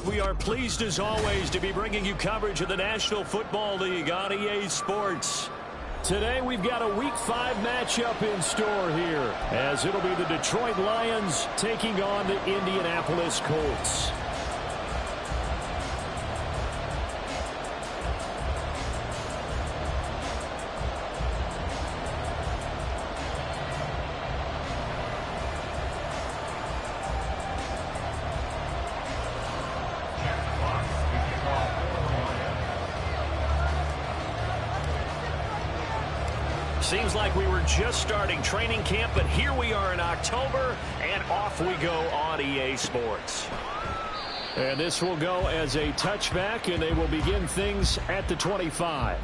We are pleased as always to be bringing you coverage of the National Football League on EA Sports. Today we've got a Week 5 matchup in store here, as it'll be the Detroit Lions taking on the Indianapolis Colts. Seems like we were just starting training camp, but here we are in October, and off we go on EA Sports. And this will go as a touchback, and they will begin things at the 25.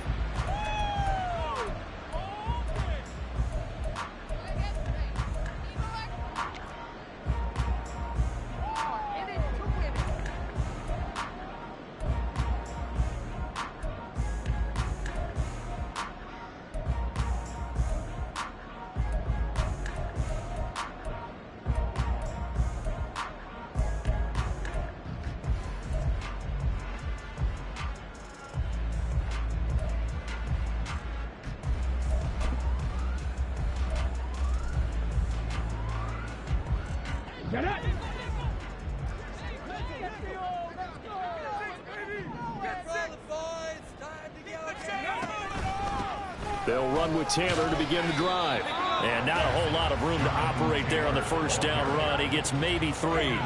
They'll run with Taylor to begin the drive. And not a whole lot of room to operate there on the first down run. He gets maybe 3.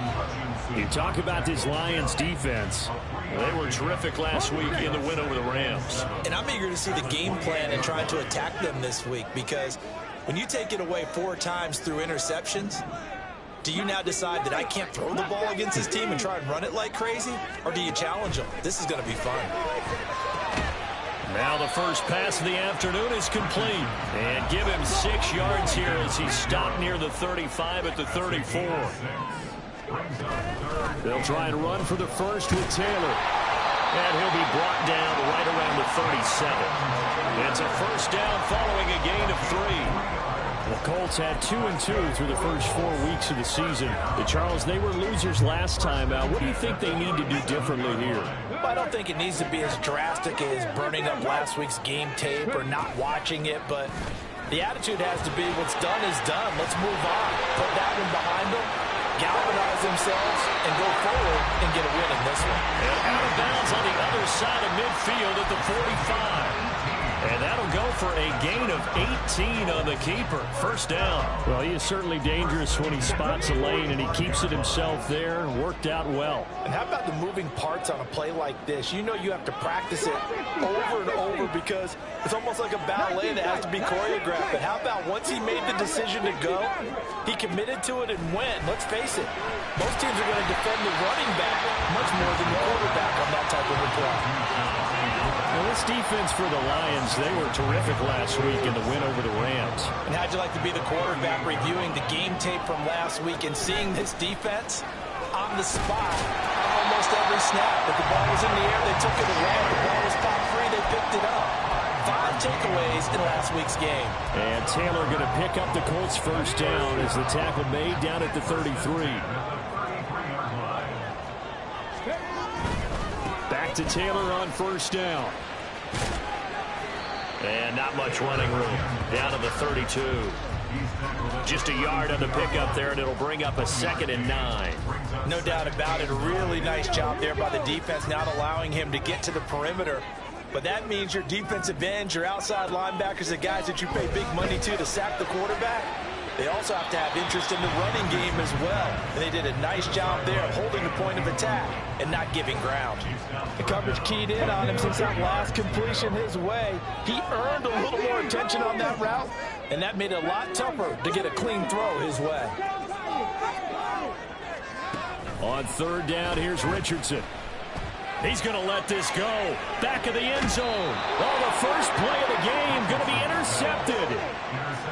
You talk about this Lions defense. They were terrific last week in the win over the Rams. And I'm eager to see the game plan and trying to attack them this week, because when you take it away 4 times through interceptions, do you now decide that I can't throw the ball against this team and try and run it like crazy? Or do you challenge them? This is going to be fun. Now the first pass of the afternoon is complete. And give him 6 yards here as he stopped near the 35 at the 34. They'll try and run for the first with Taylor. And he'll be brought down right around the 37. It's a first down following a gain of 3. The Colts had 2-2 through the first 4 weeks of the season. Charles, they were losers last time out. What do you think they need to do differently here? Well, I don't think it needs to be as drastic as burning up last week's game tape or not watching it, but the attitude has to be what's done is done. Let's move on. Put that one behind them, galvanize themselves, and go forward and get a win in this one. And out of bounds on the other side of midfield at the 45. And that'll go for a gain of 18 on the keeper. First down. Well, he is certainly dangerous when he spots a lane, and he keeps it himself there and worked out well. And how about the moving parts on a play like this? You know you have to practice it over and over because it's almost like a ballet that has to be choreographed. But how about once he made the decision to go, he committed to it and went. Let's face it, most teams are going to defend the running back much more than the quarterback on that type of a play. Well, this defense for the Lions, they were terrific last week in the win over the Rams. And how'd you like to be the quarterback reviewing the game tape from last week and seeing this defense on the spot almost every snap? If the ball was in the air, they took it away. If the ball was popped free, they picked it up. 5 takeaways in last week's game. And Taylor going to pick up the Colts first down as the tackle made down at the 33. Back to Taylor on first down. And not much running room. Down to the 32. Just a yard on the pickup there, and it'll bring up a 2nd and 9. No doubt about it. A really nice job there by the defense, not allowing him to get to the perimeter. But that means your defensive ends, your outside linebackers, the guys that you pay big money to sack the quarterback, they also have to have interest in the running game as well. And they did a nice job there of holding the point of attack and not giving ground. The coverage keyed in on him since that last completion his way. He earned a little more attention on that route, and that made it a lot tougher to get a clean throw his way. On third down, here's Richardson. He's going to let this go. Back of the end zone. Oh, the first play of the game going to be intercepted.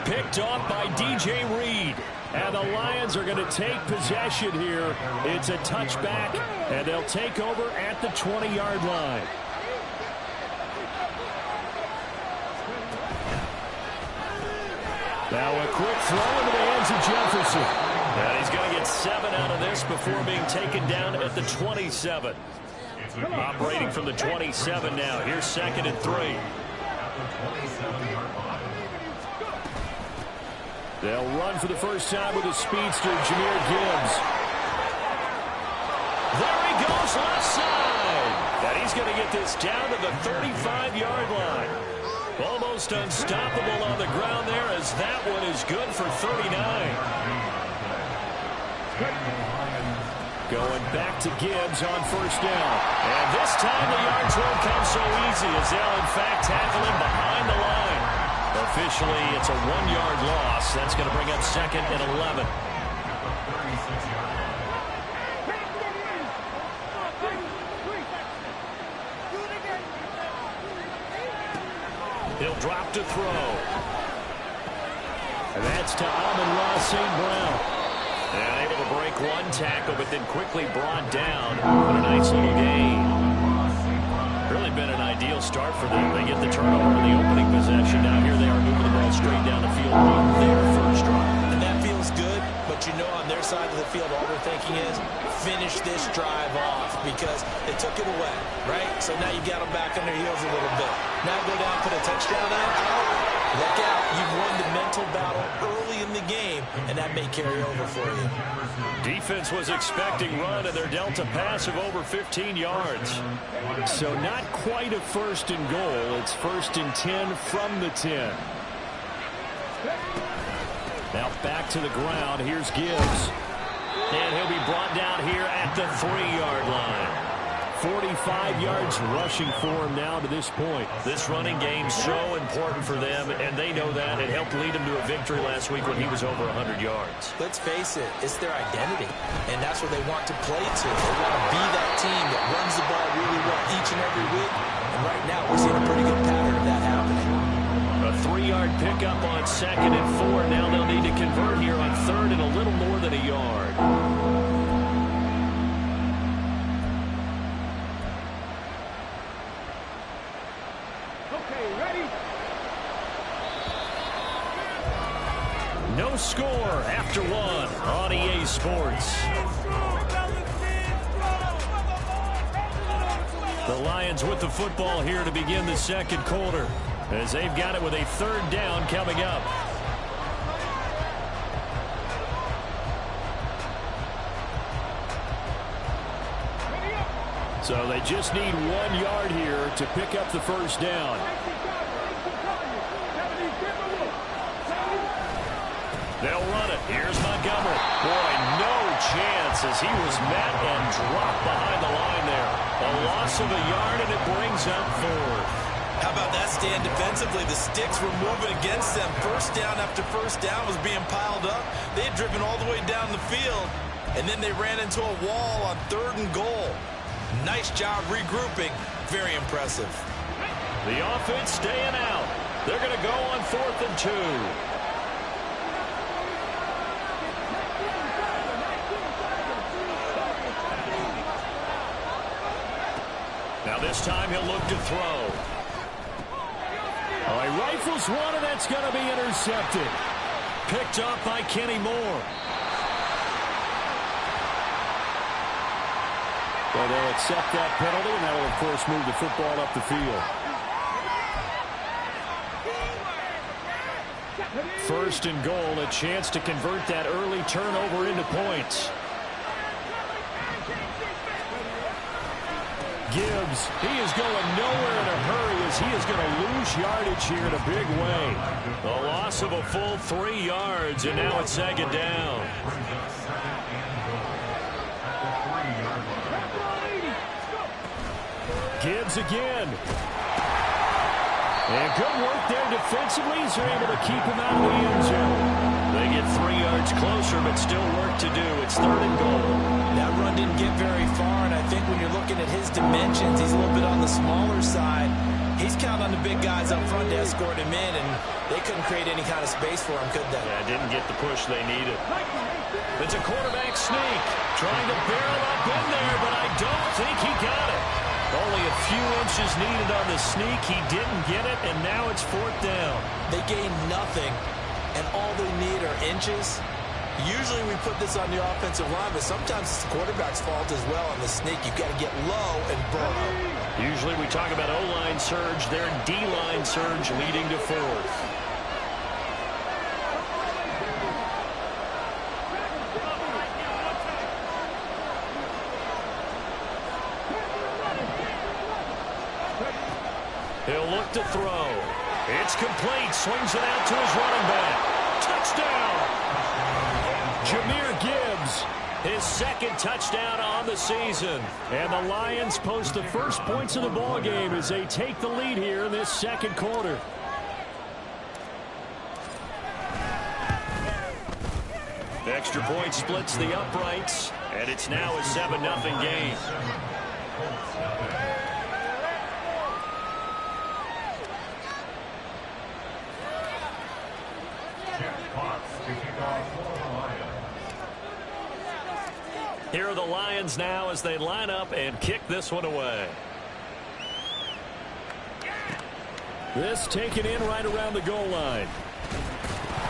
Picked off by DJ Reed. And the Lions are going to take possession here. It's a touchback, and they'll take over at the 20-yard line. Now a quick throw into the hands of Jefferson. And he's going to get 7 out of this before being taken down at the 27. Operating from the 27 now. Here's 2nd and 3. They'll run for the first time with a speedster, Jahmyr Gibbs. There he goes, left side. And he's going to get this down to the 35-yard line. Almost unstoppable on the ground there, as that one is good for 39. Going back to Gibbs on first down. And this time the yards won't come so easy, as they'll in fact tackle him behind the line. Officially, it's a 1-yard loss. That's going to bring up 2nd and 11. He'll drop to throw. And that's to Amon-Ra St. Brown. And able to break one tackle, but then quickly brought down. What a nice little gain. Really been an ideal start for them. They get the turnover in the opening possession. Now here they are moving the ball straight down the field on their first drive. And that feels good, but you know on their side of the field, all they're thinking is finish this drive off, because they took it away, right? So now you've got them back on their heels a little bit. Now go down, put a touchdown in. Look out. You've won the mental battle early in the game, and that may carry over for you. Defense was expecting run, and they're dealt a pass of over 15 yards. So not quite a 1st and goal. It's 1st and 10 from the 10. Now back to the ground. Here's Gibbs. And he'll be brought down here at the 3-yard line. 45 yards rushing for him now to this point. This running game so important for them, and they know that. It helped lead him to a victory last week when he was over 100 yards. Let's face it, it's their identity, and that's what they want to play to. They want to be that team that runs the ball really well each and every week, and right now we're seeing a pretty good pattern of that happening. A 3-yard pickup on 2nd and 4. Now they'll need to convert here on 3rd and a little more than a yard. No score after 1 on EA Sports. The Lions with the football here to begin the 2nd quarter, as they've got it with a 3rd down coming up. So they just need 1 yard here to pick up the first down. They'll run it. Here's Montgomery. Boy, no chance, as he was met and dropped behind the line there. A loss of a yard, and it brings up 4th. How about that stand defensively? The sticks were moving against them. First down after first down was being piled up. They had driven all the way down the field, and then they ran into a wall on 3rd and goal. Nice job regrouping. Very impressive. The offense staying out. They're going to go on 4th and 2. Now this time he'll look to throw. Oh, he rifles one, and that's going to be intercepted. Picked up by Kenny Moore. Well, they'll accept that penalty, and that will, of course, move the football up the field. 1st and goal, a chance to convert that early turnover into points. Gibbs, he is going nowhere in a hurry, as he is going to lose yardage here in a big way. The loss of a full 3 yards, and now it's 2nd down. Gibbs again. And good work there defensively, as they're able to keep him out of the end zone. They get 3 yards closer, but still work to do. It's 3rd and goal. That run didn't get very far, and I think when you're looking at his dimensions, he's a little bit on the smaller side. He's counting on the big guys up front to escort him in, and they couldn't create any kind of space for him, could they? Yeah, didn't get the push they needed. It's a quarterback sneak, trying to barrel up in there, but I don't think he got it. Only a few inches needed on the sneak. He didn't get it, and now it's 4th down. They gained nothing, and all they need are inches, Usually we put this on the offensive line, but sometimes it's the quarterback's fault as well. On the sneak, you've got to get low and burrow. Usually we talk about O-line surge. Their D-line surge leading to fourth. He'll look to throw. It's complete. Swings it out to his running back. Touchdown! Jahmyr Gibbs, his second touchdown on the season. And the Lions post the first points of the ball game as they take the lead here in this second quarter. Extra point splits the uprights, and it's now a 7-0 game. Here are the Lions now as they line up and kick this one away. This taken in right around the goal line.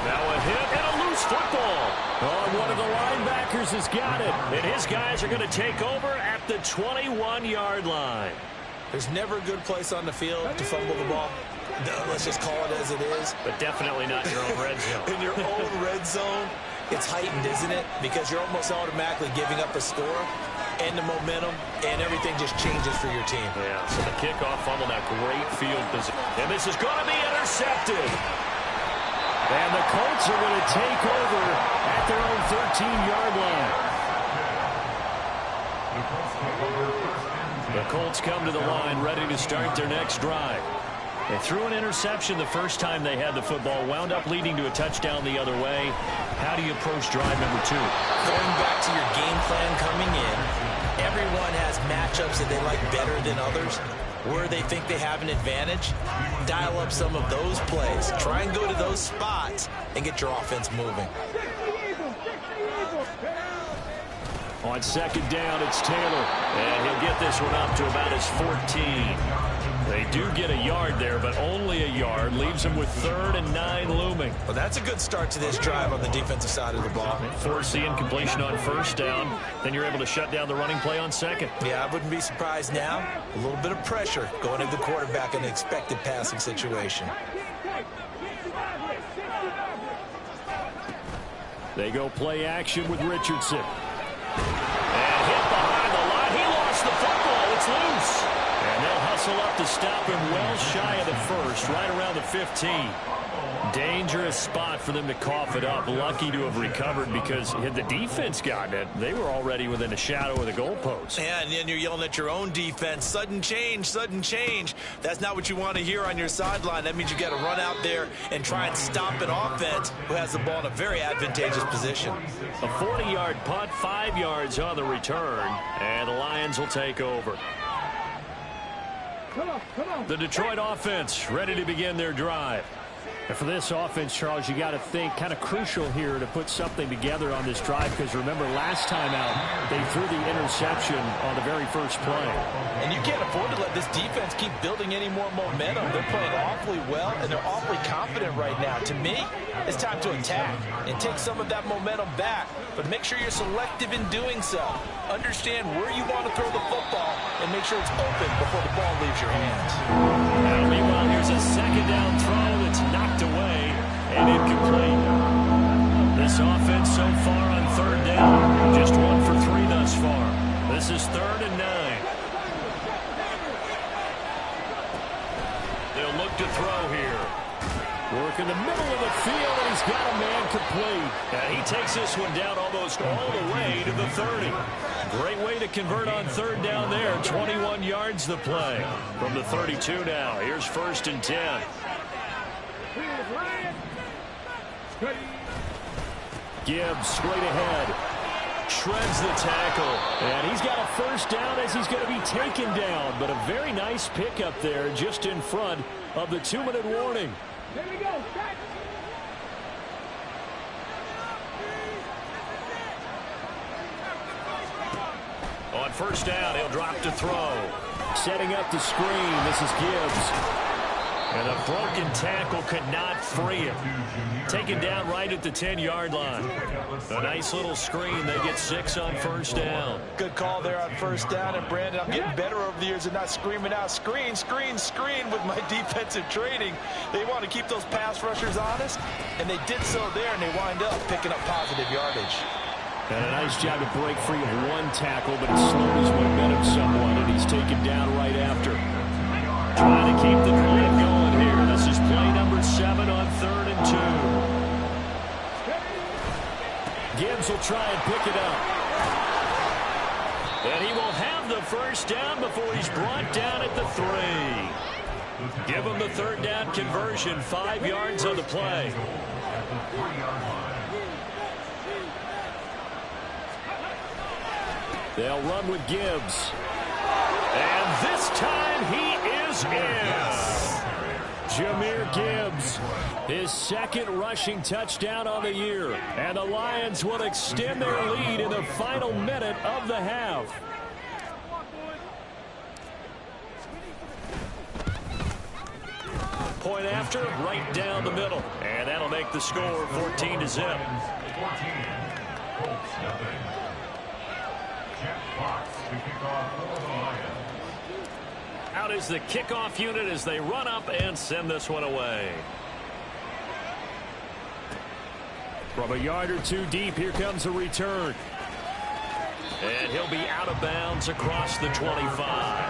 Now a hit and a loose football. Oh, one of the linebackers has got it. And his guys are going to take over at the 21-yard line. There's never a good place on the field to fumble the ball. Let's just call it as it is. But definitely not your own red zone. In your own red zone, it's heightened, isn't it? Because you're almost automatically giving up a score and the momentum, and everything just changes for your team. Yeah, so the kickoff fumble, that great field position. And this is going to be intercepted. And the Colts are going to take over at their own 13-yard line. The Colts come to the line ready to start their next drive. They threw an interception the first time they had the football, wound up leading to a touchdown the other way. How do you approach drive number 2? Going back to your game plan coming in, everyone has matchups that they like better than others. Where they think they have an advantage, dial up some of those plays. Try and go to those spots and get your offense moving. On second down, it's Taylor. And he'll get this one up to about his 14. They do get a yard there, but only a yard. Leaves them with 3rd and 9 looming. Well, that's a good start to this drive on the defensive side of the ball. Force the incompletion on first down. Then you're able to shut down the running play on second. Yeah, I wouldn't be surprised now. A little bit of pressure going to the quarterback in an expected passing situation. They go play action with Richardson. And hit behind the line. He lost the football. It's loose. And they'll hustle up to stop him well shy of the first, right around the 15. Dangerous spot for them to cough it up. Lucky to have recovered because had the defense gotten it, they were already within a shadow of the goalpost. Yeah, and then you're yelling at your own defense. Sudden change, sudden change. That's not what you want to hear on your sideline. That means you got to run out there and try and stop an offense who has the ball in a very advantageous position. A 40-yard punt, 5 yards on the return, and the Lions will take over. The Detroit offense ready to begin their drive. And for this offense, Charles, you got to think kind of crucial here to put something together on this drive because remember last time out they threw the interception on the very first play. And you can't afford to let this defense keep building any more momentum. They're playing awfully well and they're awfully confident right now. To me, it's time to attack and take some of that momentum back, but make sure you're selective in doing so. Understand where you want to throw the football and make sure it's open before the ball leaves your hands. Now, meanwhile, here's a second down throw that's knocked away and incomplete. This offense so far on third down, just 1 for 3 thus far. This is 3rd and 9. They'll look to throw here. Work in the middle of the field, and he's got a man complete. And he takes this one down almost all the way to the 30. Great way to convert on third down there. 21 yards the play. From the 32 now. Here's 1st and 10. Gibbs straight ahead. Shreds the tackle. And he's got a first down as he's going to be taken down. But a very nice pickup there just in front of the 2-minute warning. Here we go. On first down, he'll drop to throw. Setting up the screen. This is Gibbs. And a broken tackle could not free him. Taken down right at the 10-yard line. A nice little screen. They get 6 on first down. Good call there on first down. And, Brandon, I'm getting better over the years and not screaming out, screen, screen, screen with my defensive training. They want to keep those pass rushers honest, and they did so there, and they wind up picking up positive yardage. And a nice job to break free of one tackle, but it slowed his momentum somewhat, and he's taken down right after. Trying to keep the drive going here. This is play number 7 on 3rd and 2. Gibbs will try and pick it up. And he will have the first down before he's brought down at the 3. Give him the 3rd down conversion, 5 yards on the play. They'll run with Gibbs. And this time he is in. Jahmyr Gibbs, his 2nd rushing touchdown on the year. And the Lions will extend their lead in the final minute of the half. Point after, right down the middle. And that'll make the score 14-0. Out is the kickoff unit as they run up and send this one away. From a yard or 2 deep, here comes a return. And he'll be out of bounds across the 25.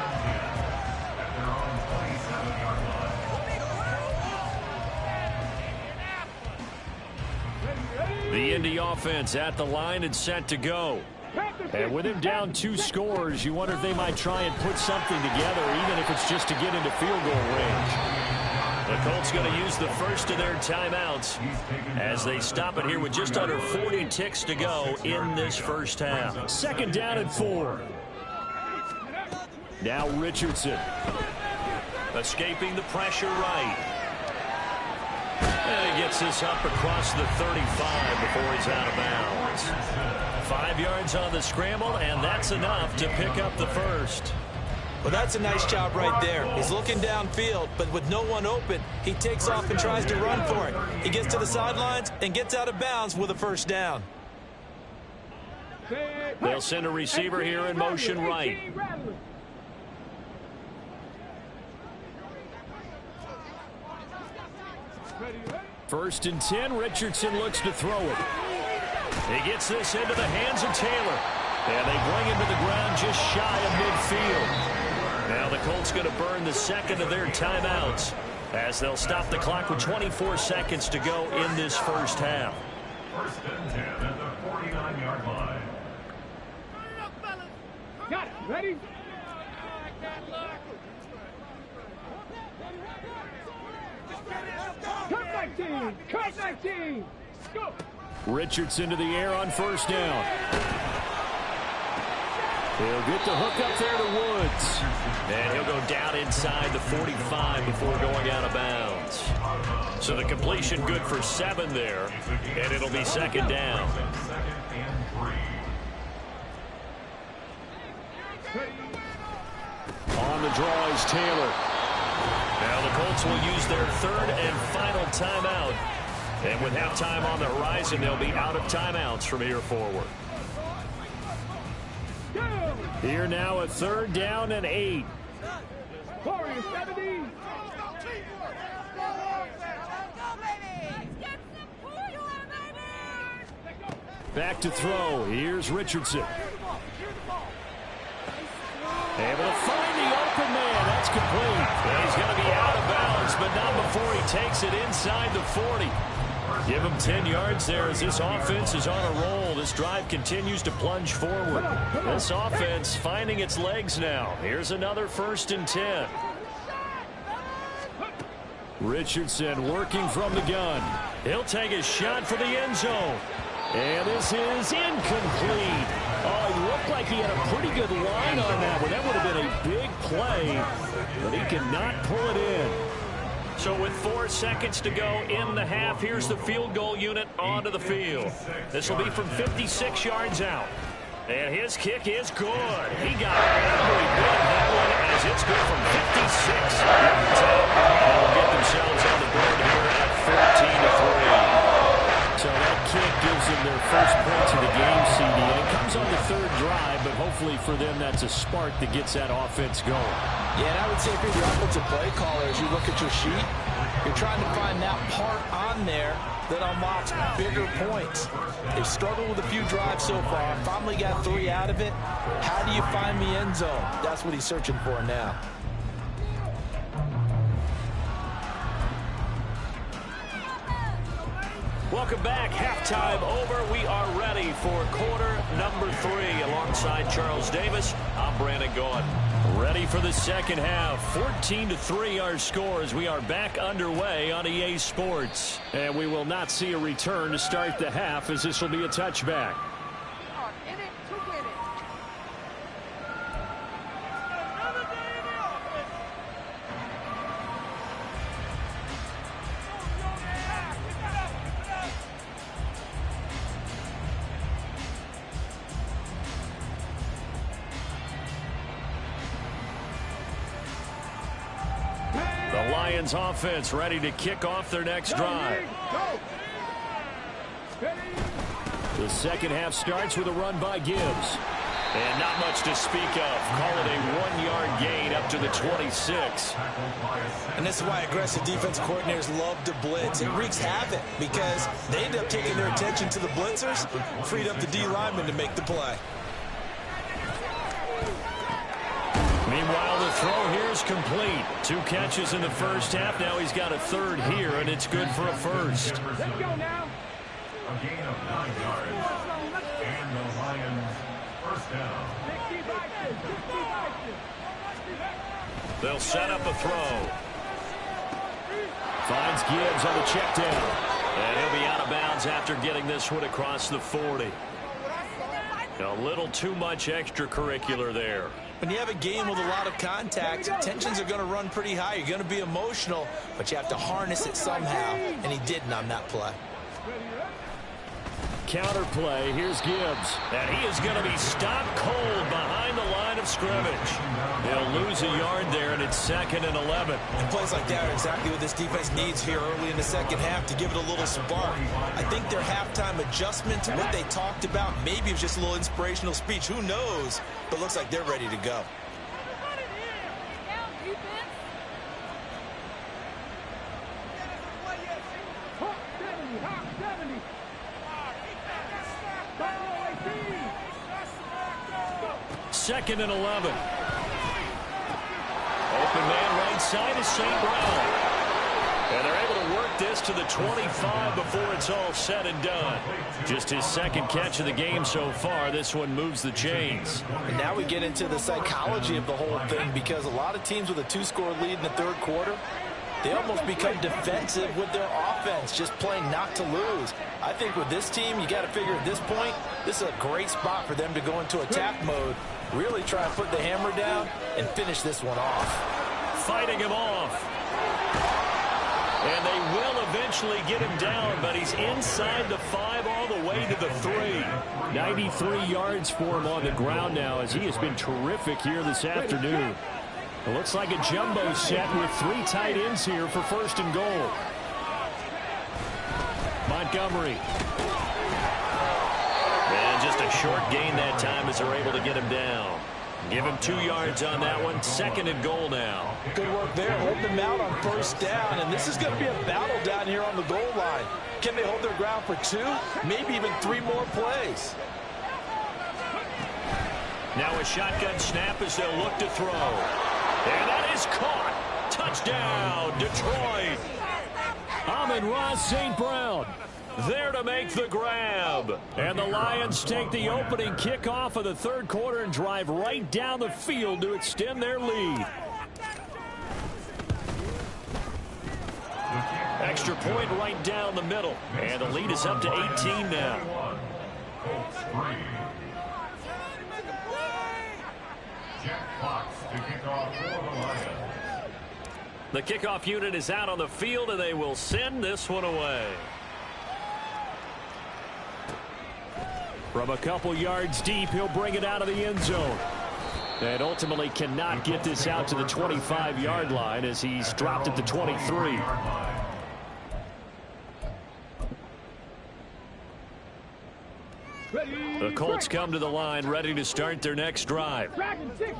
The Indy offense at the line and set to go. And with him down 2 scores, you wonder if they might try and put something together, even if it's just to get into field goal range. The Colts going to use the first of their timeouts as they stop it here with just under 40 ticks to go in this first half. 2nd down and 4. Now Richardson. Escaping the pressure right. And he gets this up across the 35 before he's out of bounds. 5 yards on the scramble, and that's enough to pick up the first. Well, that's a nice job right there. He's looking downfield, but with no one open, he takes off and tries to run for it. He gets to the sidelines and gets out of bounds with a first down. They'll send a receiver here in motion right. First and 10, Richardson looks to throw it. He gets this into the hands of Taylor. And they bring him to the ground just shy of midfield. Now the Colts going to burn the 2nd of their timeouts as they'll stop the clock with 24 seconds to go in this first half. 1st and 10 at the 49-yard line. Got it. Ready? Cut 19! Cut 19! Go! Richardson to the air on first down. He'll get the hook up there to Woods. And he'll go down inside the 45 before going out of bounds. So the completion good for 7 there. And it'll be 2nd down. On the draw is Taylor. Now the Colts will use their 3rd and final timeout. And with halftime on the horizon, they'll be out of timeouts from here forward. Here now a 3rd down and 8. Back to throw. Here's Richardson. Able to find the open man. That's complete. And he's going to be out of bounds, but not before he takes it inside the 40. Give him 10 yards there as this offense is on a roll. This drive continues to plunge forward. This offense finding its legs now. Here's another 1st and 10. Richardson working from the gun. He'll take a shot for the end zone. And this is incomplete. Oh, he looked like he had a pretty good line on that one. That would have been a big play, but he cannot pull it in. So with 4 seconds to go in the half, here's the field goal unit onto the field. This will be from 56 yards out. And his kick is good. He got every bit of that one as it's good from 56 yards out. They'll get themselves on the board here at 14-3. So that kick gives them their first points of the game, CD. And it comes on the third drive, but hopefully for them that's a spark that gets that offense going. Yeah, and I would say if you're the offensive play caller, as you look at your sheet, you're trying to find that part on there that unlocks bigger points. They've struggled with a few drives so far. Finally got 3 out of it. How do you find the end zone? That's what he's searching for now. Welcome back. Halftime over. We are ready for quarter number 3. Alongside Charles Davis, I'm Brandon Gaudin. Ready for the second half. 14-3 our score as we are back underway on EA Sports. And we will not see a return to start the half as this will be a touchback. Lions offense ready to kick off their next drive. The second half starts with a run by Gibbs. And not much to speak of. Call it a 1-yard gain up to the 26. And this is why aggressive defense coordinators love to blitz. It wreaks havoc because they end up taking their attention to the blitzers, freed up the D lineman to make the play. Meanwhile, the throw here is complete. 2 catches in the first half. Now he's got a third here, and it's good for a first. Let's go now. A gain of 9 yards. And the Lions first down. They'll set up a throw. Finds Gibbs on the check down. And he'll be out of bounds after getting this one across the 40. A little too much extracurricular there. When you have a game with a lot of contact, tensions are going to run pretty high. You're going to be emotional, but you have to harness it somehow, and he didn't on that play. Counter play. Here's Gibbs. And he is going to be stopped cold behind the line of scrimmage. They'll lose a yard there, and it's 2nd and 11. And plays like that are exactly what this defense needs here early in the second half to give it a little spark. I think their halftime adjustment to what they talked about, maybe it was just a little inspirational speech. Who knows? But looks like they're ready to go. Second and 11. Open man right side is St. Brown. And they're able to work this to the 25 before it's all said and done. Just his second catch of the game so far. This one moves the chains. And now we get into the psychology of the whole thing, because a lot of teams with a 2-score lead in the third quarter, they almost become defensive with their offense, just playing not to lose. I think with this team, you got to figure at this point, this is a great spot for them to go into attack mode, really try and put the hammer down and finish this one off. Fighting him off. And they will eventually get him down, but he's inside the 5 all the way to the 3. 93 yards for him on the ground now, as he has been terrific here this afternoon. It looks like a jumbo set with 3 tight ends here for 1st and goal. Montgomery. And just a short gain that time as they're able to get him down. Give him 2 yards on that one. 2nd and goal now. Good work there, holding them out on 1st down, and this is going to be a battle down here on the goal line. Can they hold their ground for 2, maybe even 3 more plays? Now a shotgun snap as they'll look to throw. And that is caught. Touchdown, Detroit. Amon-Ra St. Brown there to make the grab. And the Lions take the opening kickoff of the third quarter and drive right down the field to extend their lead. Extra point right down the middle. And the lead is up to 18 now. Jack Fox to kick off for the Lions. The kickoff unit is out on the field, and they will send this one away. From a couple yards deep, he'll bring it out of the end zone. And ultimately cannot get this out to the 25-yard line as he's dropped at the 23. The Colts come to the line ready to start their next drive.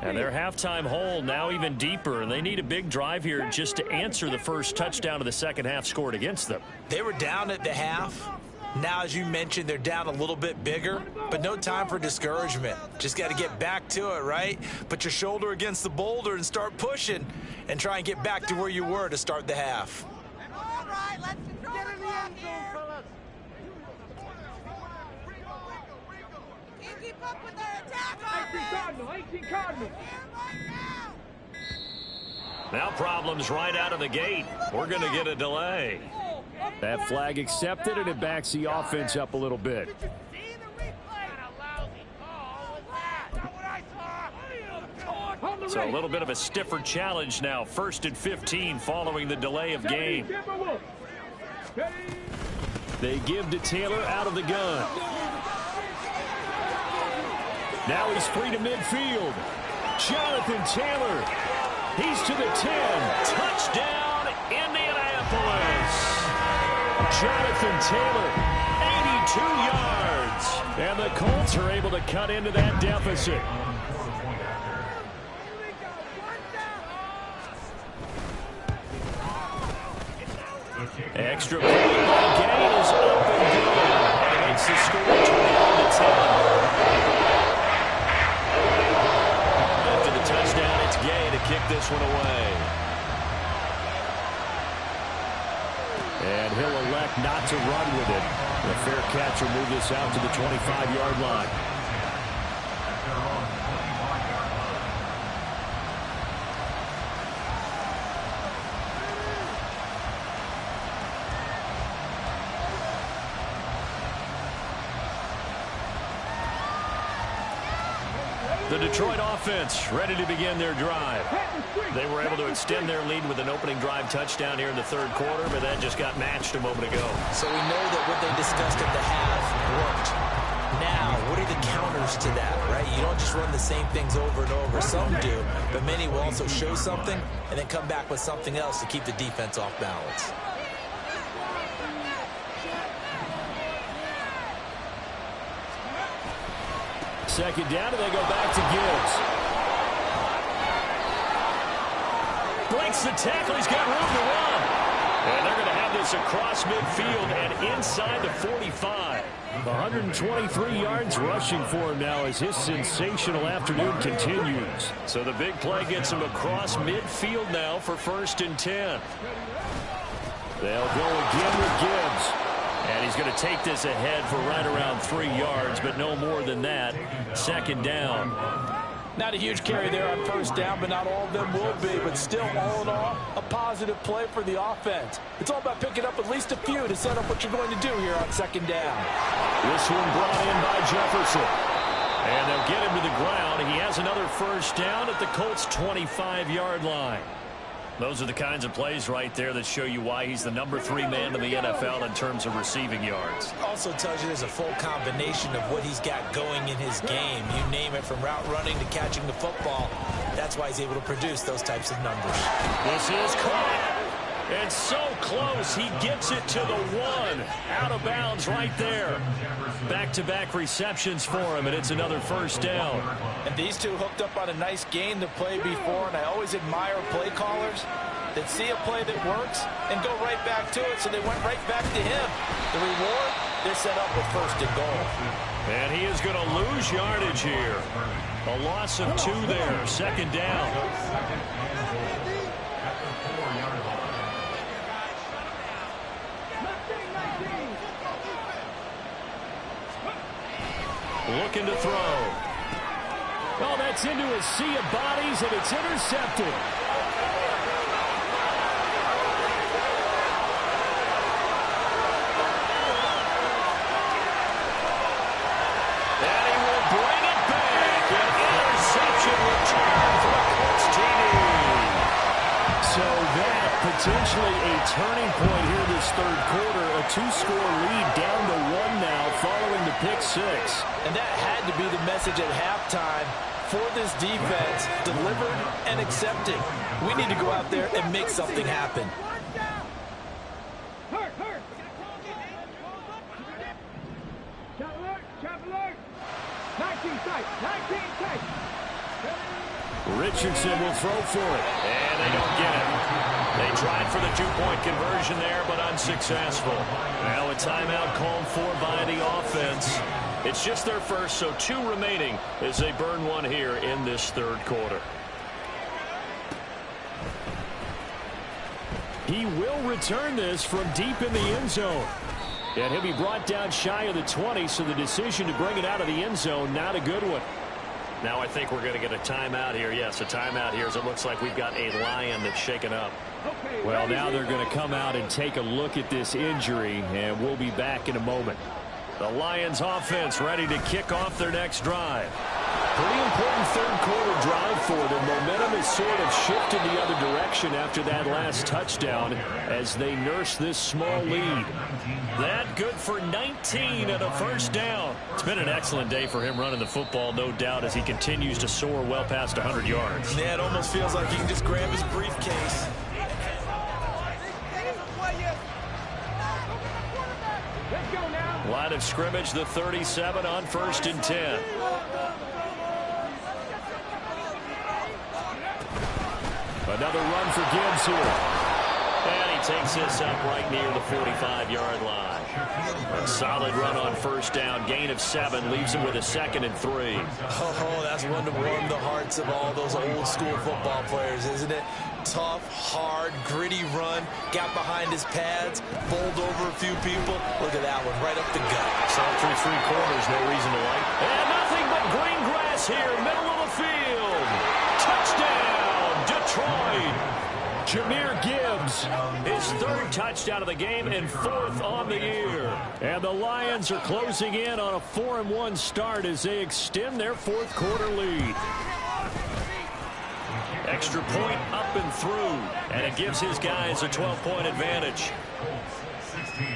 And their halftime hole now even deeper, and they need a big drive here just to answer the first touchdown of the second half scored against them. They were down at the half. Now, as you mentioned, they're down a little bit bigger, but no time for discouragement. Just got to get back to it, right? Put your shoulder against the boulder and start pushing and try and get back to where you were to start the half. All right, let's get in the end zone, fellas. Keep up with their attack, 18 Cardinal. Now problems right out of the gate. We're going to get a delay. That flag accepted, and it backs the offense up a little bit. So a little bit of a stiffer challenge now. 1st and 15 following the delay of game. They give to Taylor out of the gun. Now he's free to midfield. Jonathan Taylor. He's to the 10. Touchdown, Indianapolis. Jonathan Taylor, 82 yards. And the Colts are able to cut into that deficit. Extra point gain is up and good. And it's the score 21-10. After the touchdown, it's Gay to kick this one away. And he'll elect not to run with it. The fair catch will move this out to the 25-yard line. The Detroit offense ready to begin their drive. They were able to extend their lead with an opening drive touchdown here in the third quarter, but that just got matched a moment ago. So we know that what they discussed at the half worked. Now, what are the counters to that, right? You don't just run the same things over and over. Some do, but many will also show something and then come back with something else to keep the defense off balance. Second down, and they go back to Gibbs. Breaks the tackle. He's got room to run. And they're going to have this across midfield and inside the 45. 123 yards rushing for him now as his sensational afternoon continues. So the big play gets him across midfield now for 1st and 10. They'll go again with Gibbs. And he's going to take this ahead for right around 3 yards, but no more than that. Second down. Not a huge carry there on 1st down, but not all of them will be. But still, all in all, a positive play for the offense. It's all about picking up at least a few to set up what you're going to do here on 2nd down. This one brought in by Jefferson. And they'll get him to the ground. He has another 1st down at the Colts' 25-yard line. Those are the kinds of plays right there that show you why he's the number 3 man in the NFL in terms of receiving yards. Also tells you there's a full combination of what he's got going in his game. You name it, from route running to catching the football. That's why he's able to produce those types of numbers. This is caught. And so close. He gets it to the 1. Out of bounds right there. Back-to-back receptions for him, and it's another 1st down. And these two hooked up on a nice gain the play before, and I always admire play callers that see a play that works and go right back to it, so they went right back to him. The reward, they're set up with 1st and goal. And he is going to lose yardage here. A loss of 2 there. 2nd down. Looking to throw. Oh, that's into a sea of bodies, and it's intercepted. And he will bring it back. An interception return for the Colts TD. So that potentially a turning point here this third quarter. A 2-score lead down to 1 now following the pick 6. And that had to be the message at halftime for this defense. Delivered and accepted. We need to go out there and make something happen. Hurt, hurt. Trap alert. 19 tight. 19 tight. Richardson will throw for it. And they don't get it. They tried for the 2-point conversion there, but unsuccessful. Well, a timeout called for by the offense. It's just their first, so 2 remaining as they burn 1 here in this third quarter. He will return this from deep in the end zone. And he'll be brought down shy of the 20, so the decision to bring it out of the end zone, not a good one. Now I think we're going to get a timeout here. Yes, a timeout here as it looks like we've got a Lion that's shaken up. Well, now they're going to come out and take a look at this injury, and we'll be back in a moment. The Lions offense ready to kick off their next drive. Pretty important third quarter drive for them. Momentum has sort of shifted the other direction after that last touchdown as they nurse this small lead. That good for 19 and a first down. It's been an excellent day for him running the football, no doubt, as he continues to soar well past 100 yards. Yeah, it almost feels like he can just grab his briefcase. Let's go now. Line of scrimmage, the 37 on 1st and 10. Another run for Gibbs here. And he takes this up right near the 45-yard line. A solid run on first down. Gain of 7 leaves him with a 2nd and 3. Oh, that's one to warm the hearts of all those old-school football players, isn't it? Tough, hard, gritty run. Got behind his pads, bowled over a few people. Look at that one, right up the gut. Saw through 3 quarters, no reason to like. And nothing but green grass here, middle of the field. Touchdown, Detroit. Jahmyr Gibbs, his 3rd touchdown of the game and 4th on the year. And the Lions are closing in on a 4-1 start as they extend their 4th quarter lead. Extra point up and through, and it gives his guys a 12-point advantage. 16.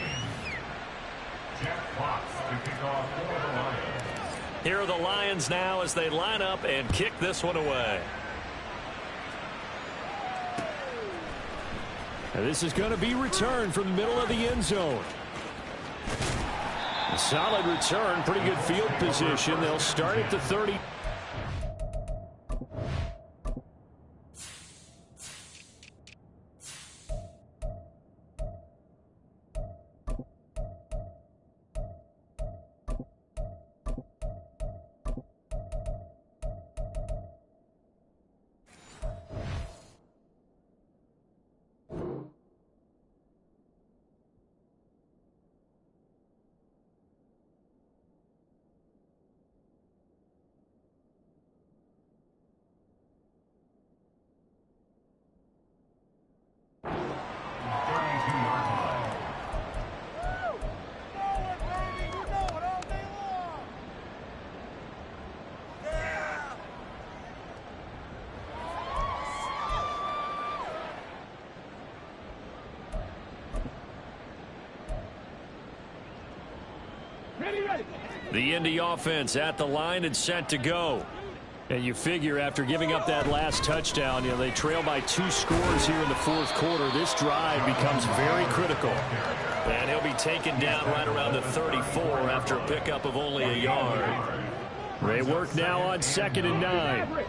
Jack Fox to kick off for the Lions. Here are the Lions now as they line up and kick this one away. And this is going to be returned from the middle of the end zone. A solid return, pretty good field position. They'll start at the 30. The Indy offense at the line and set to go. And you figure after giving up that last touchdown, they trail by 2 scores here in the 4th quarter. This drive becomes very critical. And he'll be taken down right around the 34 after a pickup of only a yard. They work now on 2nd and 9.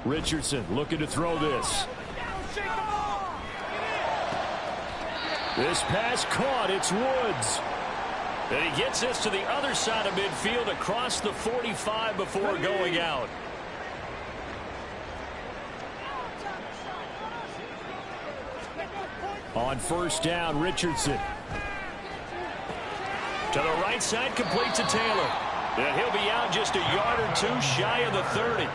Richardson looking to throw this. This pass caught. It's Woods. And he gets this to the other side of midfield across the 45 before going out. On first down, Richardson. To the right side, complete to Taylor. And he'll be out just a yard or 2 shy of the 30.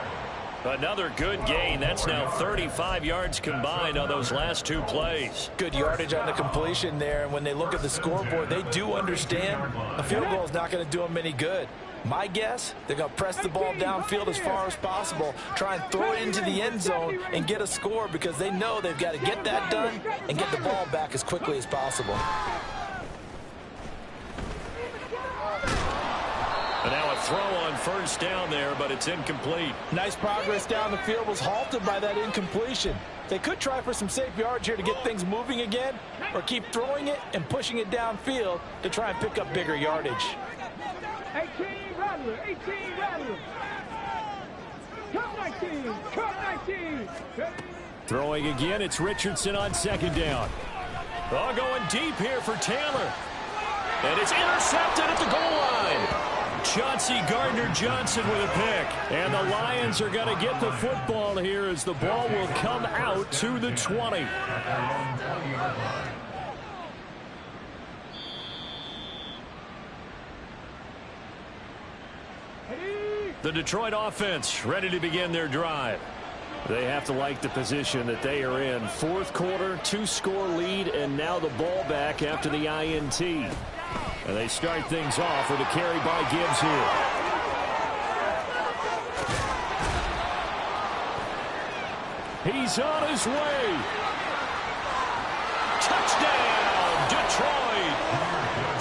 Another good gain. That's now 35 yards combined on those last 2 plays. Good yardage on the completion there. And when they look at the scoreboard, they do understand a field goal is not going to do them any good. My guess, they're going to press the ball downfield as far as possible, try and throw it into the end zone and get a score because they know they've got to get that done and get the ball back as quickly as possible. And now a throw on first down there, but it's incomplete. Nice progress down the field was halted by that incompletion. They could try for some safe yards here to get things moving again, or keep throwing it and pushing it downfield to try and pick up bigger yardage. 18 Rattler, 18 Rattler. Cut 19, cut 19. Throwing again, it's Richardson on second down. Oh, going deep here for Taylor. And it's intercepted at the goal line. Chauncey Gardner-Johnson with a pick. And the Lions are going to get the football here as the ball will come out to the 20. The Detroit offense ready to begin their drive. They have to like the position that they are in. Fourth quarter, 2-score lead, and now the ball back after the INT. And they start things off with a carry by Gibbs here. He's on his way. Touchdown, Detroit.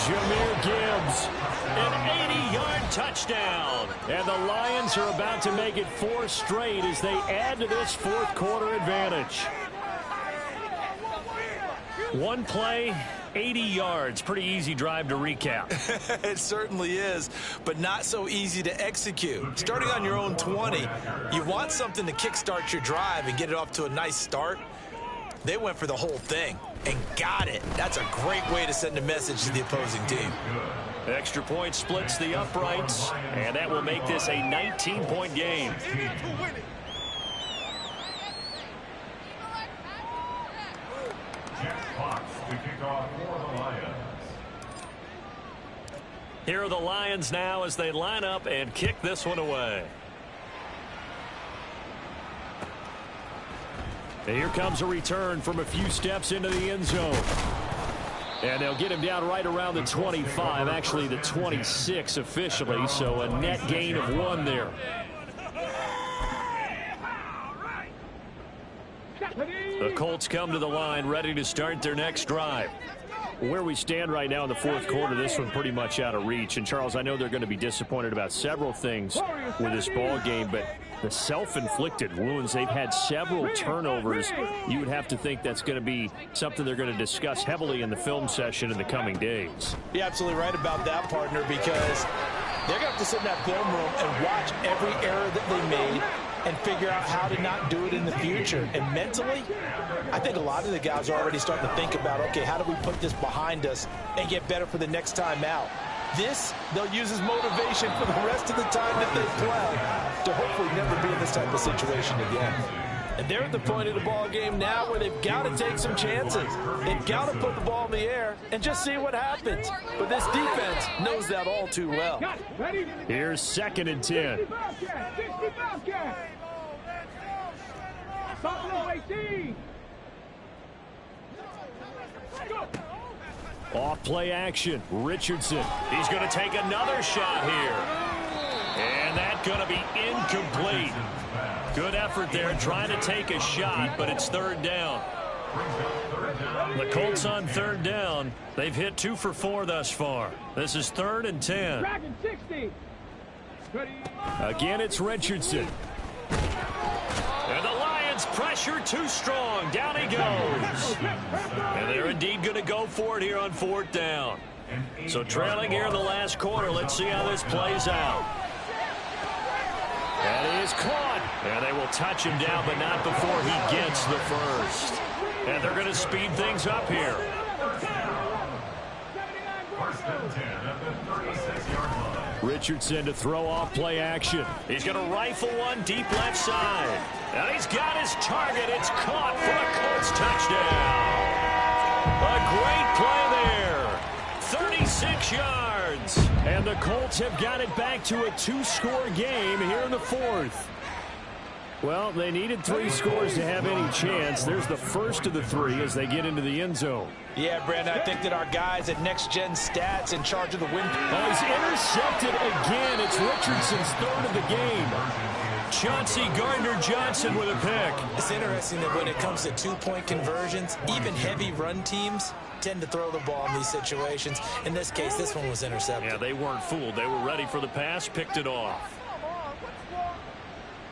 Jahmyr Gibbs, an 80-yard touchdown. And the Lions are about to make it 4 straight as they add to this fourth quarter advantage. One play, 80 yards. Pretty easy drive to recap. It certainly is, but not so easy to execute. Starting on your own 20, you want something to kickstart your drive and get it off to a nice start. They went for the whole thing and got it. That's a great way to send a message to the opposing team. Extra point splits the uprights, and that will make this a 19-point game. Here are the Lions now as they line up and kick this one away. And here comes a return from a few steps into the end zone. And they'll get him down right around the 25, actually the 26 officially, so a net gain of 1 there. The Colts come to the line ready to start their next drive. Where we stand right now in the fourth quarter, this one pretty much out of reach. And, Charles, I know they're going to be disappointed about several things with this ball game, but the self-inflicted wounds, they've had several turnovers. You would have to think that's going to be something they're going to discuss heavily in the film session in the coming days. You're absolutely right about that, partner, because they're going to have to sit in that film room and watch every error that they made and figure out how to not do it in the future. And mentally, I think a lot of the guys are already starting to think about, okay, how do we put this behind us and get better for the next time out? This, they'll use as motivation for the rest of the time that they play to hopefully never be in this type of situation again. And they're at the point of the ball game now where they've got to take some chances. They've got to put the ball in the air and just see what happens. But this defense knows that all too well. Here's 2nd and 10. Off play action. Richardson. He's going to take another shot here. And that's going to be incomplete. Good effort there trying to take a shot, but it's 3rd down. The Colts on 3rd down. They've hit 2 for 4 thus far. This is 3rd and 10. Again, it's Richardson. And the Lions pressure too strong. Down he goes. And they're indeed going to go for it here on 4th down. So trailing here in the last quarter. Let's see how this plays out. And he is caught. And they will touch him down, but not before he gets the first. And they're going to speed things up here. 1st and 10 at the 36-yard line. Richardson to throw off play action. He's going to rifle one deep left side. And he's got his target. It's caught for a Colts touchdown. A great play there. 36 yards. And the Colts have got it back to a 2-score game here in the 4th. Well, they needed 3 scores to have any chance. There's the first of the 3 as they get into the end zone. Yeah, Brandon, I think that our guys at Next Gen Stats in charge of the win. Oh, he's intercepted again. It's Richardson's 3rd of the game. Chauncey Gardner-Johnson with a pick. It's interesting that when it comes to 2-point conversions, even heavy run teams tend to throw the ball in these situations. In this case, this one was intercepted. Yeah, they weren't fooled. They were ready for the pass, picked it off.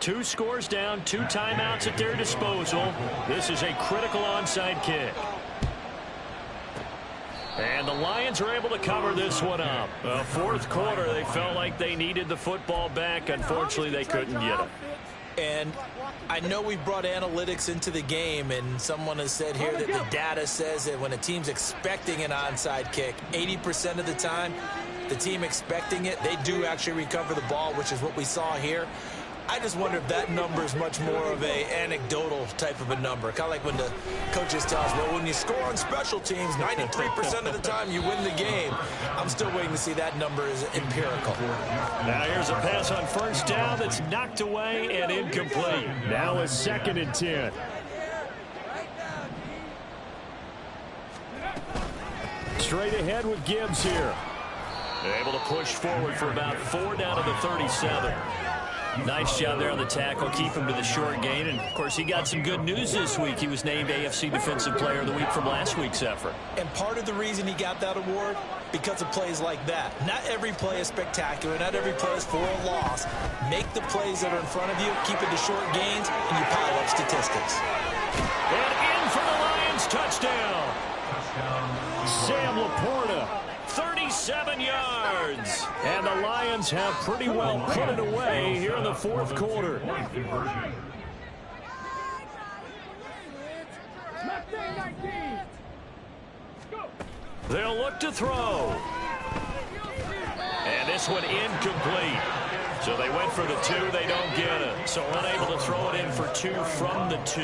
2 scores down, 2 timeouts at their disposal. This is a critical onside kick. And the Lions are able to cover this one up. Fourth quarter, they felt like they needed the football back. Unfortunately, they couldn't get it. And I know we brought analytics into the game, and someone has said here that the data says that when a team's expecting an onside kick, 80% of the time, the team expecting it, they do actually recover the ball, which is what we saw here. I just wonder if that number is much more of a anecdotal type of a number. Kind of like when the coaches tell us, well, when you score on special teams, 93% of the time you win the game. I'm still waiting to see that number is empirical. Now here's a pass on first down that's knocked away and incomplete. Now a 2nd and 10. Straight ahead with Gibbs here. They're able to push forward for about 4 down to the 37. Nice job there on the tackle, keep him to the short gain. And, of course, he got some good news this week. He was named AFC Defensive Player of the Week from last week's effort. And part of the reason he got that award, because of plays like that. Not every play is spectacular. Not every play is for a loss. Make the plays that are in front of you, keep it to short gains, and you pile up statistics. And in for the Lions, touchdown. Sam Laporta, 37 yards. And the Lions have pretty well put it away here in the fourth quarter. They'll look to throw. And this one incomplete. So they went for the 2, they don't get it. So unable to throw it in for 2 from the 2.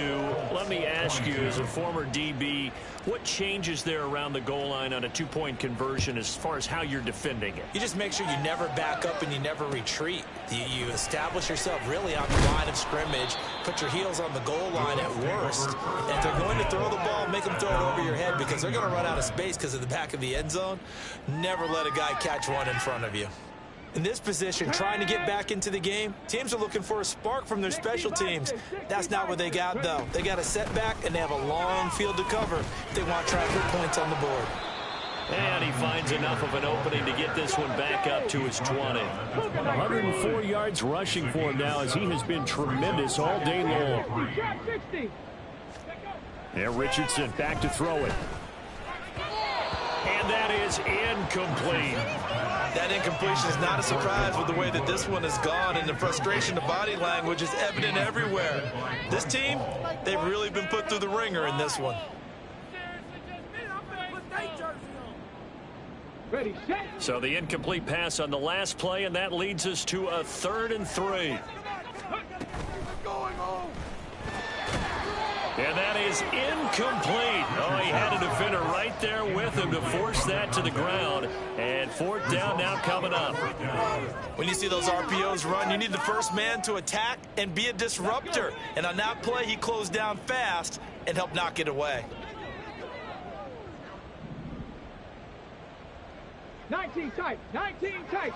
Let me ask you, as a former DB, what changes there around the goal line on a 2-point conversion as far as how you're defending it? You just make sure you never back up and you never retreat. You establish yourself really on the line of scrimmage, put your heels on the goal line at worst. And if they're going to throw the ball, make them throw it over your head because they're going to run out of space because of the back of the end zone. Never let a guy catch one in front of you. In this position, trying to get back into the game, teams are looking for a spark from their special teams. That's not what they got, though. They got a setback, and they have a long field to cover if they want to try to put points on the board. And he finds enough of an opening to get this one back up to his 20. 104 yards rushing for him now as he has been tremendous all day long. And Richardson back to throw it. And that is incomplete. That incompletion is not a surprise with the way that this one has gone, and the frustration, the body language is evident everywhere. This team, they've really been put through the ringer in this one. Ready, set. So the incomplete pass on the last play, and that leads us to a 3rd and 3. And that is incomplete. Oh, he had a defender right there with him to force that to the ground. And 4th down now coming up. When you see those RPOs run, you need the first man to attack and be a disruptor. And on that play, he closed down fast and helped knock it away. 19 tight, 19 tight.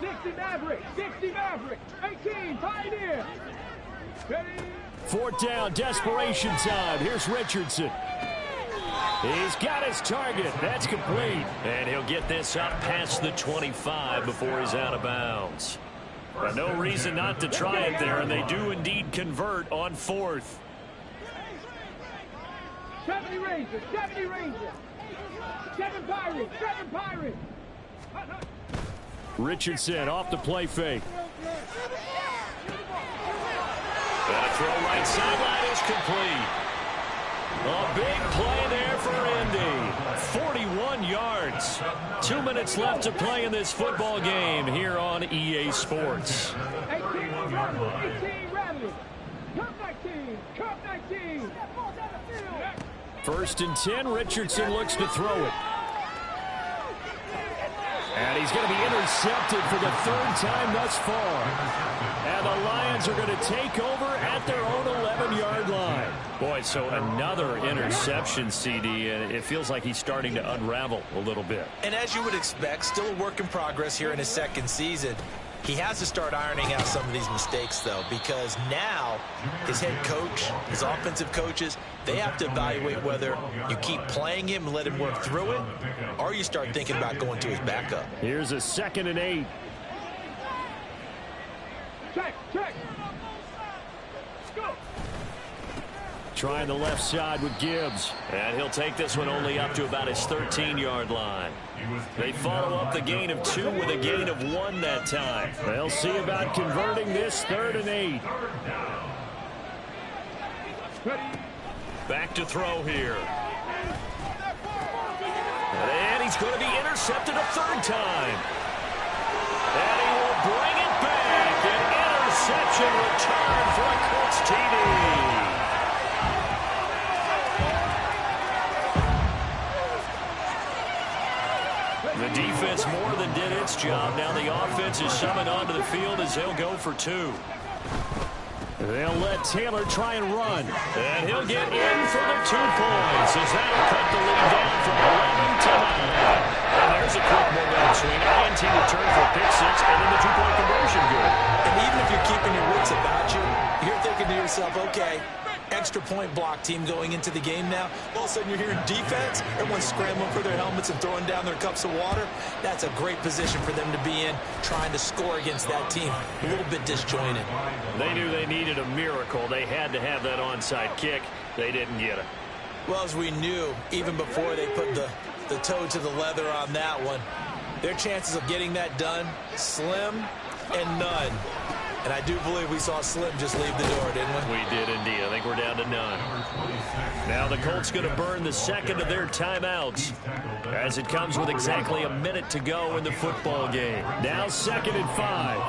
60 Maverick, 60 Maverick. 18 Pioneer. Ready. 4th down, desperation time. Here's Richardson. He's got his target. That's complete. And he'll get this up past the 25 before he's out of bounds. But no reason not to try it there, and they do indeed convert on 4th. 70 Ranger, 70 Ranger. 7 Pirates, 7 Pirates. Richardson off the play fake. And a throw right sideline is complete. A big play there for Indy. 41 yards. 2 minutes left to play in this football game here on EA Sports. 18 Rattler, 18 Rattler. Cup 19, Cup 19. 1st and 10, Richardson looks to throw it. And he's going to be intercepted for the third time thus far. And the Lions are going to take over at their own 11-yard line. Boy, so another interception, CD, and it feels like he's starting to unravel a little bit. And as you would expect, still a work in progress here in his second season. He has to start ironing out some of these mistakes, though, because now his head coach, his offensive coaches, they have to evaluate whether you keep playing him and let him work through it, or you start thinking about going to his backup. Here's a 2nd and 8. Check. Go. Trying the left side with Gibbs. And he'll take this one only up to about his 13-yard line. They follow up the gain of 2 with a gain of 1 that time. They'll see about converting this 3rd and 8. Back to throw here. And he's going to be intercepted a 3rd time. And he will bring it back. An interception return for a Colts TD. The defense more than did its job. Now the offense is summoned onto the field as they'll go for 2. They'll let Taylor try and run. And he'll get in for the 2 points as that'll cut the lead down from 11 to 9. And there's a quick momentum swing. INT return for a pick 6 and then the 2-point conversion good. And even if you're keeping your wits about you, you're thinking to yourself, okay, extra point block team going into the game now. All of a sudden you're hearing defense. Everyone's scrambling for their helmets and throwing down their cups of water. That's a great position for them to be in, trying to score against that team. A little bit disjointed. They knew they needed a miracle. They had to have that onside kick. They didn't get it. Well, as we knew, even before they put the toe to the leather on that one, their chances of getting that done, slim and none. And I do believe we saw Slim just leave the door, didn't we? We did indeed. I think we're down to none. Now the Colts going to burn the second of their timeouts as it comes with exactly a minute to go in the football game. Now 2nd and 5.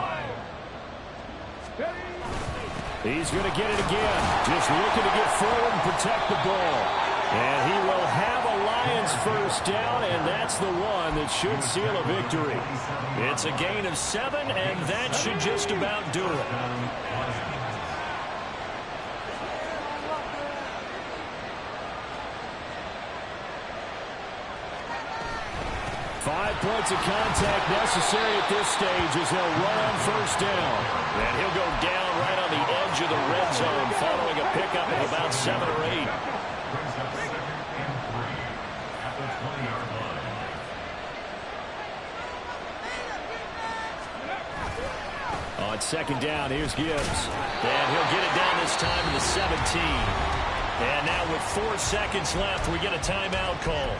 He's going to get it again. Just looking to get forward and protect the ball. And he will have a Lions first down, and that's the one that should seal a victory. It's a gain of 7, and that should just about do it. Five points of contact necessary at this stage as they'll run on first down. And he'll go down right on the edge of the red zone following a pickup of about 7 or 8. On 2nd down, here's Gibbs. And he'll get it down this time to the 17. And now with 4 seconds left, we get a timeout call.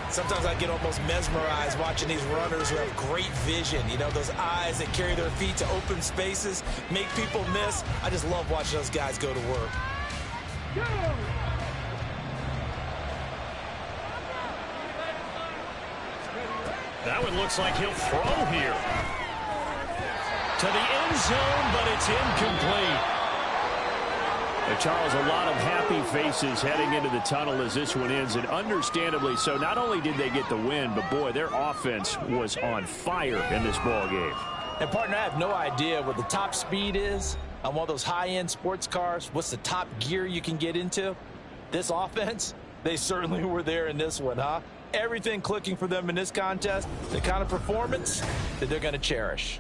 Sometimes I get almost mesmerized watching these runners who have great vision. You know, those eyes that carry their feet to open spaces, make people miss. I just love watching those guys go to work. That one looks like he'll throw here. To the end zone, but it's incomplete. Charles, a lot of happy faces heading into the tunnel as this one ends, and understandably so. Not only did they get the win, but boy, their offense was on fire in this ball game. And partner, I have no idea what the top speed is on one of those high-end sports cars. What's the top gear you can get into? This offense, they certainly were there in this one, huh? Everything clicking for them in this contest, the kind of performance that they're going to cherish.